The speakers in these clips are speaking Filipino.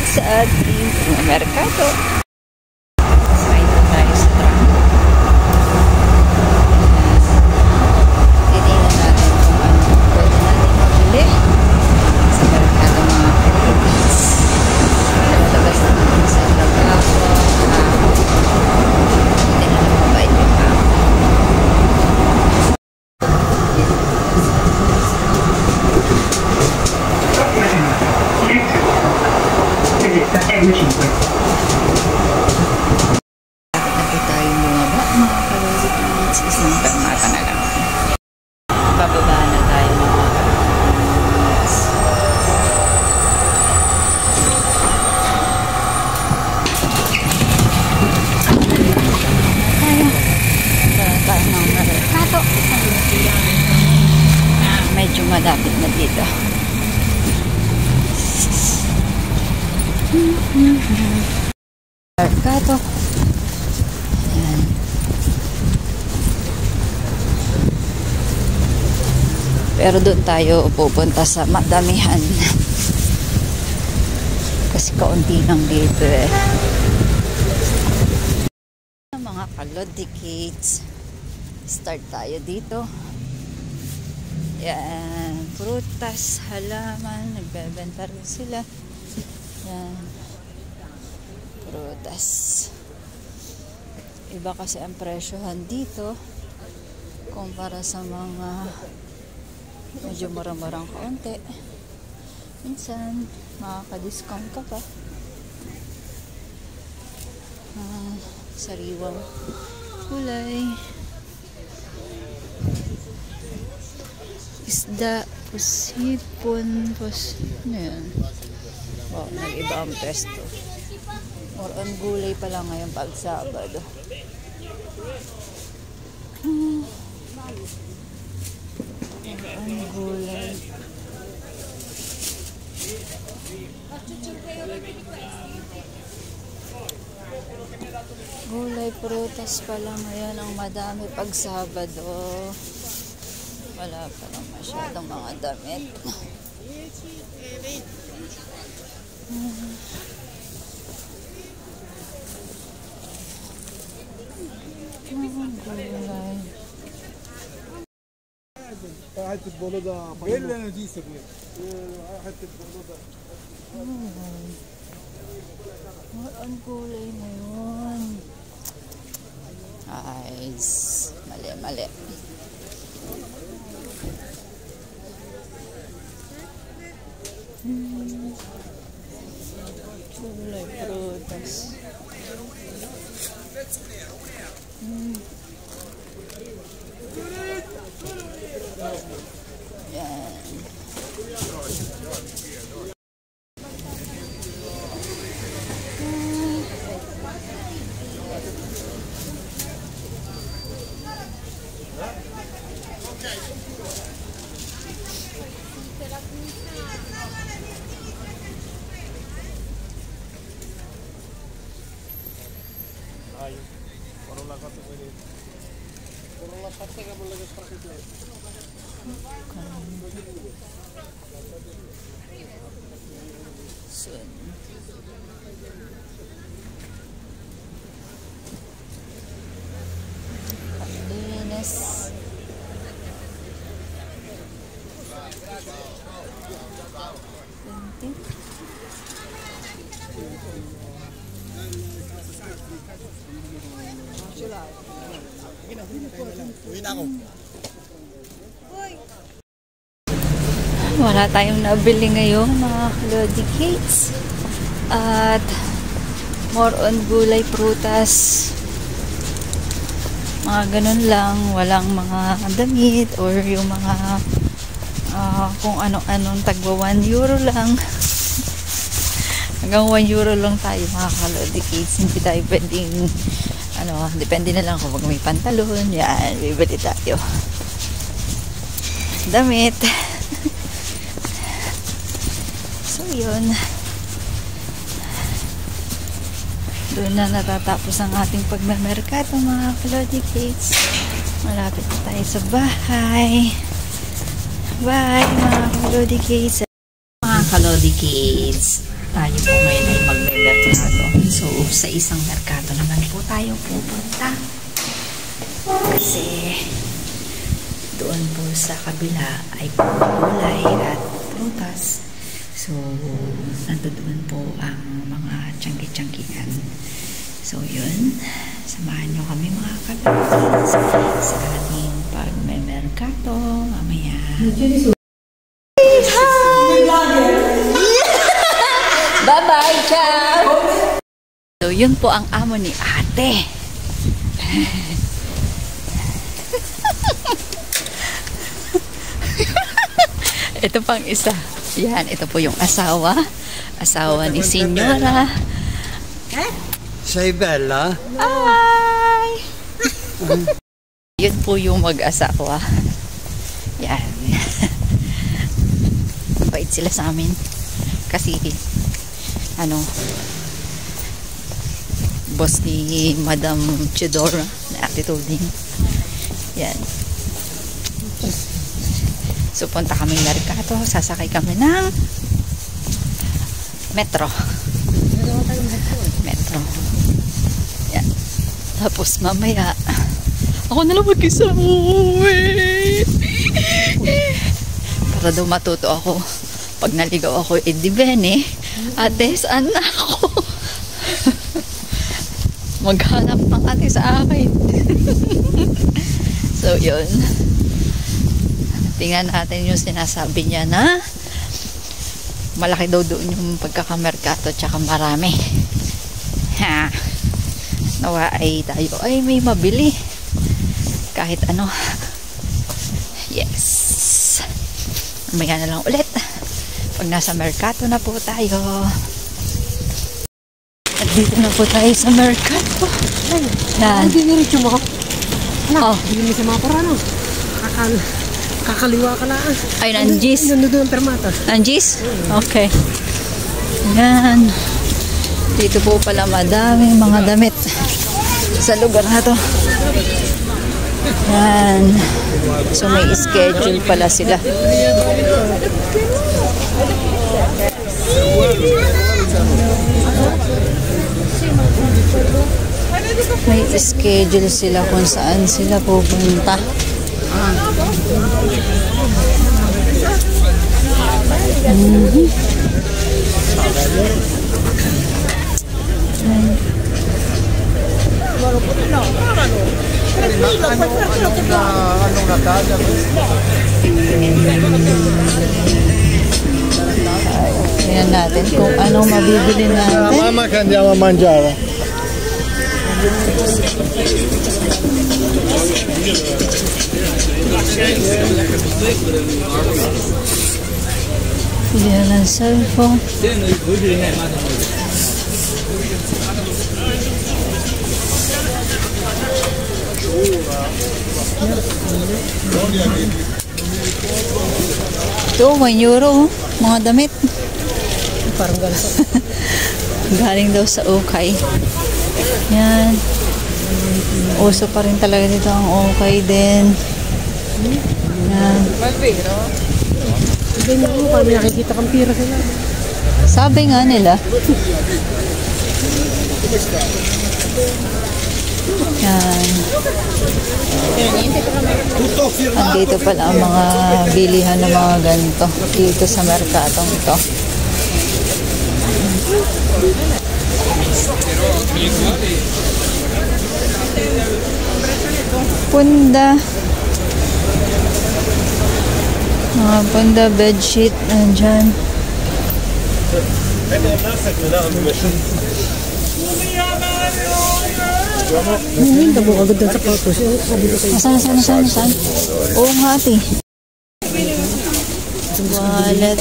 Kids sa ating merkado. Kain na tayo sa tramo. Titingnan natin kung ano pwede natin mabili sa merkado mga Philippines. Labas na natin sa trabaho. Hindi na mabait yung ako. Lapit na tayo bumaba mga Kalodi Kids. Isang permata na lang. Bababa na tayo mga Kalodi. Tayo ng merkado. Medyo malapit na dito. Merkado. Ayan. Pero doon tayo pupunta sa madamihan. Kasi kaunti lang dito eh. Mga Kalodi Kids. Start tayo dito. Ayan. Prutas, halaman. Nagbebenta rin sila. Ayan. Prutas. Iba kasi ang presyohan dito kumpara sa mga medyo mura-murang kaunti. Minsan makaka-discount ka pa. Sariwang kulay, isda, pusipon, ano yan? Wow, nag-iba ang pesto. More on gulay pa lang ngayon pag Sabado. More on gulay. Gulay, prutas pa lang ngayon ang madami pag Sabado. Wala pa lang masyadong mga damit. حتة بولودا ايه اللي انا دي سبيه حتة بولودا ang gulay na yun. Guys, mali. Gulay, prutas. Yan. Linis. Wala tayong nabili ngayon mga Kalodi Kids. At more on gulay, prutas. Mga ganun lang. Walang mga damit or yung mga kung anong tagwa 1 euro lang. Hanggang 1 euro lang tayo mga Kalodi Kids. Hindi tayo pwedeng depende na lang kung may pantalon. Yan, bibili tayo. Damit. So yun, doon na natatapos ang ating pagmamerkado mga Kalodi Kids. Malapit na tayo sa bahay. Bye mga Kalodi Kids. Mga Kalodi Kids, Tayo po ngayon ay magme-merkado. So, sa isang merkado naman po tayo pupunta. Kasi doon po sa kabila ay gulay at prutas. So, nandoon po ang mga tiyangki-tiyangkihan. So, yun. Samahan nyo kami mga kapatid sa ating pagme-merkado mamaya. Bye-bye, ciao! So, yun po ang amo ni ate. Ito pang isa. Yan, ito po yung asawa. Asawa ni Senyora. Sei bella? Ay! Yun po yung mag-asawa. Yan. Bait sila sa amin. Kasi, boss ni Madam Chidora na attitude. Yan. So, punta kami ng merkado. Sasakay kami ng metro. Yan. Tapos, mamaya, ako na lang mag-isa uwi. Para daw matuto ako. Pag naligaw ako, di bene. Ate, saan na ako? Maghanap ng ate sa akin. So, yun. Tingnan natin yung sinasabi niya na malaki daw doon yung pagkakamerkato tsaka marami. Ha. Nawa ay tayo ay may mabili. Kahit ano. Yes. Mamaya na lang ulit. Pag nasa merkato na po tayo. At dito na po tayo sa merkato. Yan. Hindi nirit yung mga. Oh. Hindi mo sa mga parano. Kakaliwa ka na. Ay, nanjis. Nandun ang permata. Nanjis? Okay. Yan. Dito po pala madaming mga damit sa lugar na to. Yan. So may schedule pala sila. May schedule sila kung saan sila pupunta. Tingnan natin kung anong mabibili natin. Mamma che andiamo a mangiare. Pilihan ng cellphone. Ito, €1. Mga damit. Parang ganito. Galing daw sa ukay. Yan. Uso pa rin talaga dito ang ukay din. Yan. Hindi mo mo kami nakikita kang pira sila. Sabi nga nila. Yan. Andito pala ang mga bilihan ng mga ganito dito sa merkatong ito. Punda. Mga punda bedsheet nandyan. Hindi mo agad sa sapatos. Sabi ko sa'yo. Saan? Oo nga, ate. Wallet.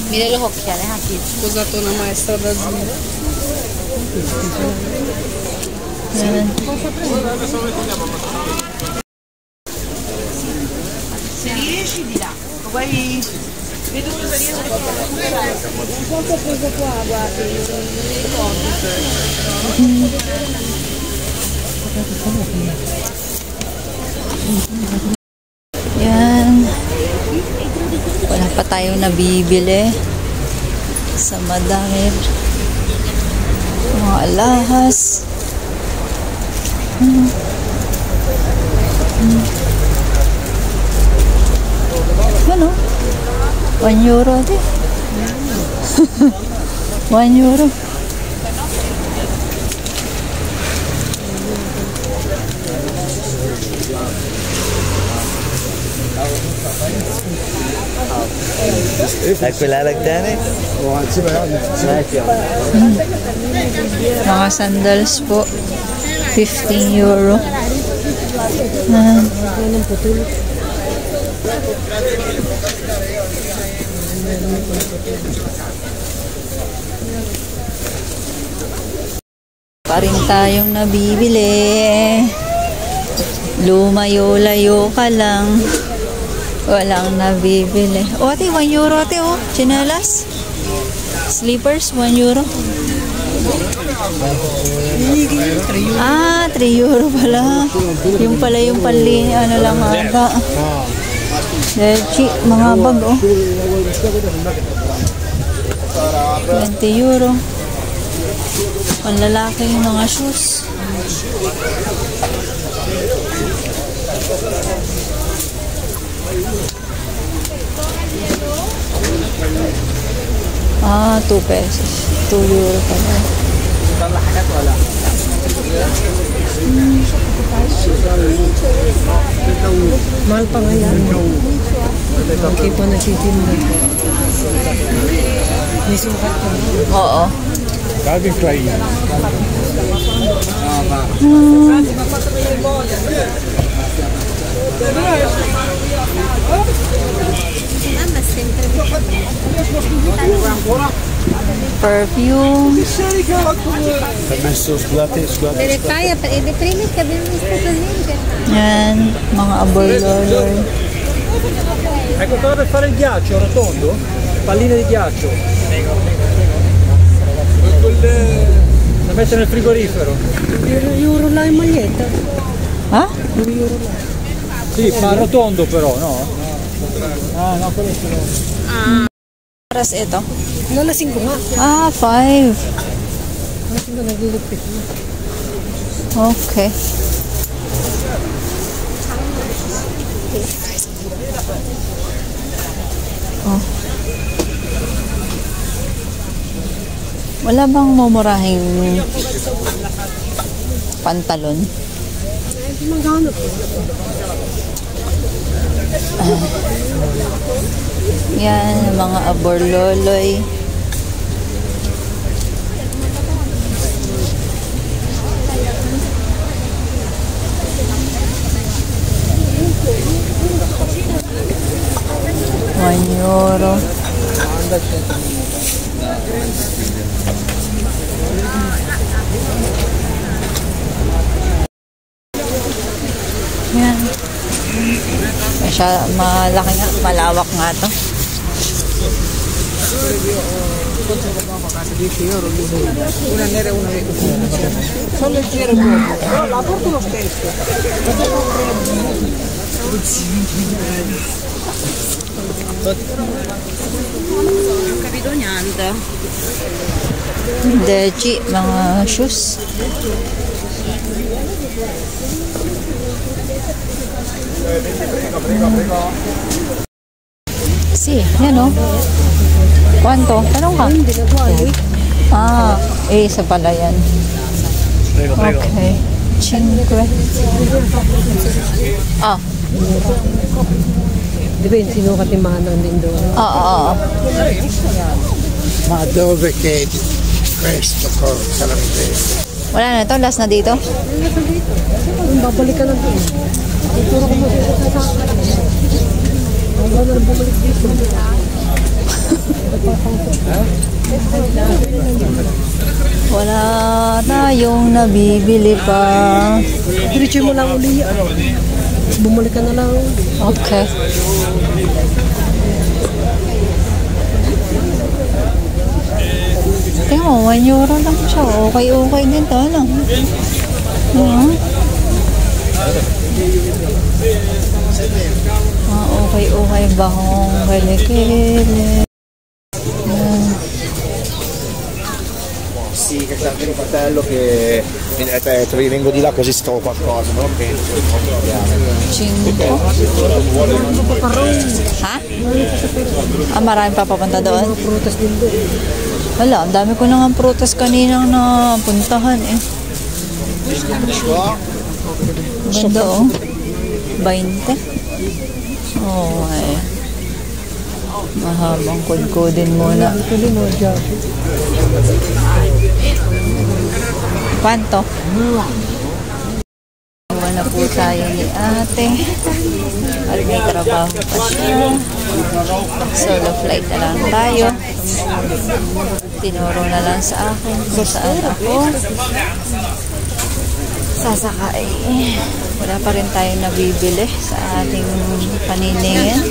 Nilalohok siya. Kusa to na maestra Brazil. Yan. Yan. Wala pa tayong nabibili. sa madamir. Mga alahas. Ano? 1 euro din. 1 euro. Quella lagdane? Mga sandals po. 15 euro. Pa rin tayong nabibili. Lumayo-layo ka lang. Walang nabibili. O ate, 1 euro ate oh. Chinelas. Slippers, 1 euro. Ah, 3 euro pala. Yung pala yung panlini, ano lang ata. Lechi, mga bag oh. 20 euro. Panlalaki yung mga shoes. Ah, 2 pesos. 2 euro pala. Mahal pa nga yan. Okay pa nagtitinda. May sukat pa. Oo. Calvin Klein. Perfume. Yan, mga aborloloy. Ecco, cosa per fare il ghiaccio rotondo? Palline di ghiaccio. Da mettere nel frigorifero. Euro lang yung maglietta. Ha? Euro lang. Sì, ma rotondo però, no? Ah, no, quello no. Oras ito? Lalasing ko nga. Ah, 5. Lalasing ko naglilipit mo. Okay. Oh. Wala bang mumurahing pantalon? Hindi maghanap. Yan, mga aborloloy. €1. Yan. Malaki nga, malawak nga to. Solo il giro proprio. La porto lo stesso. Non capito niente. Deci, mga shoes. Si, yan o. Kwanto? Tanong ka? Hindi na buwan. Ah, isa pala yan. Okay. 5. Ah. Di ba yung sinukat yung manang din doon? Oo. Ma dove che questo cosa la vedete? Wala na to, last na dito. Babalik ka na doon. Ituro ko mo dito sa akin. Wala na bumalik dito. Wala tayong nabibili pa. Diretso mo lang uli. Bumalik ka na lang. Okay. Kaya mo, €1 lang siya. Okay din to, ano? Okay. Bahong kilikili. Sì, che c'è anche mio fratello che vengo di là così sto qualcosa, non penso. 5. Ha? Ah, marami pa papunta doon? Prutas din doon. Wala, ang dami ko na nga prutas kaninang napuntahan eh. Ganda oh. 20. Oh, ay. Mahabang kudkudin muna. Ito din mo, Jackie. Kwanto? Wala po tayo ni ate. At may trabaho pa siya. Solo flight na lang tayo. Tinuro na lang sa akin kung saan ako sasakay. Wala pa rin tayong nabibili sa ating paniningin.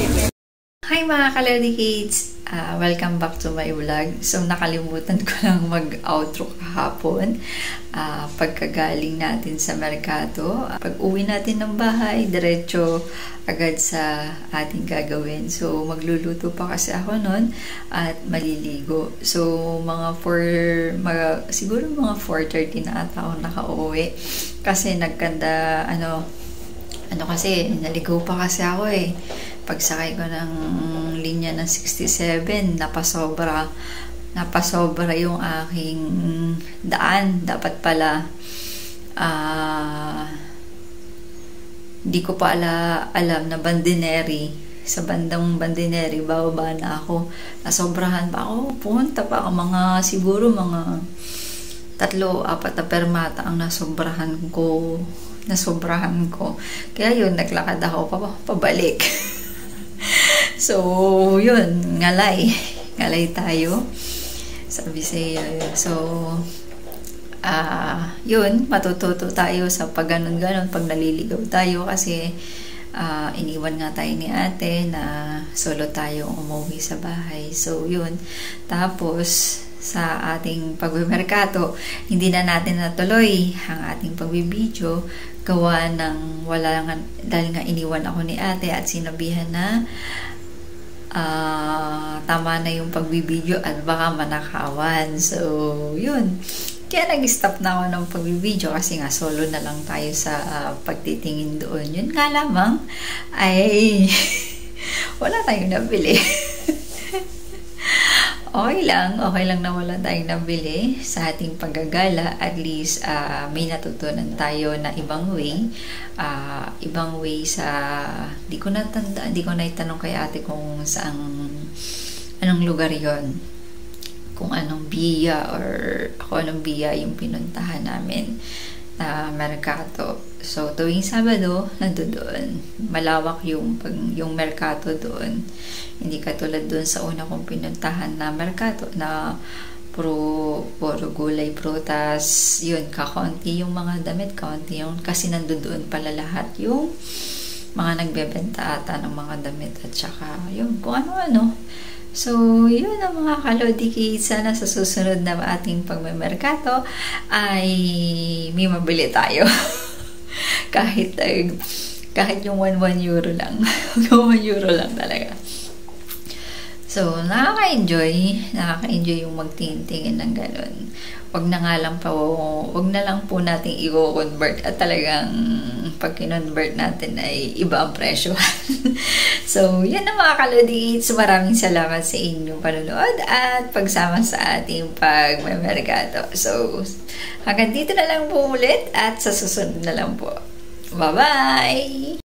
Hi mga Kalodi Kids! Welcome back to my vlog. So nakalimutan ko lang mag-outro kahapon. Pagkagaling natin sa merkado. Pag uwi natin ng bahay, diretso agad sa ating gagawin. So magluluto pa kasi ako nun at maliligo. So siguro mga 4:30 na ata ako nakauwi. Kasi nagkanda, kasi naligaw pa kasi ako eh. Pagsakay ko ng linya ng 67, napasobra yung aking daan. Dapat pala di ko pa alam na Bandineri. Sa bandang Bandineri, bababa na ako. Nasobrahan pa ako. Punta pa ako siguro mga 3-4 na permata ang nasobrahan ko. Kaya yun, naglakad ako pabalik. So, yun, ngalay tayo sa Bisaya. So, yun, matututo tayo sa pag ganon-ganon, pag naliligaw tayo kasi iniwan nga tayo ni ate na solo tayo umuwi sa bahay. So, yun. Tapos, sa ating pagbimerkato, hindi na natin natuloy ang ating pagbibideo gawa ng dahil nga iniwan ako ni ate at sinabihan na tama na yung pagbibideo at baka manakawan. So, yun. Kaya nag-stop na ako ng pagbibideo kasi nga solo na lang tayo sa pagtitingin doon. Yun nga lamang ay wala tayong nabili. Okay lang na wala tayong nabili sa ating paggagala. At least may natutunan tayo na ibang way sa di ko naitanong kay ate kung anong lugar yon, kung anong biya or kung anong biya yung pinuntahan namin na merkato. So tuwing Sabado nandoon, malawak yung merkato doon. Hindi katulad doon sa una kong pinuntahan na merkato na puro gulay, prutas, yun, kakaunti yung mga damit, kaunti yung, kasi nandoon pala lahat yung mga nagbebenta ata ng mga damit at saka yun, kung ano-ano. So, yun ang mga Kalodi Kids. Sana sa susunod na ating pagmemerkato ay may mabili tayo. kahit yung 1 euro lang. 1 euro lang talaga. So, nakaka-enjoy yung magtingin-tingin ng ganun. Wag na lang po natin i-convert at talagang pag kinonvert natin ay iba ang presyo. So, yan ang mga Kalodi Kids. Maraming salamat sa inyong panonood at pagsama sa ating pagmemerkato. So, hanggang dito na lang po ulit at sa susunod na lang po. Bye-bye!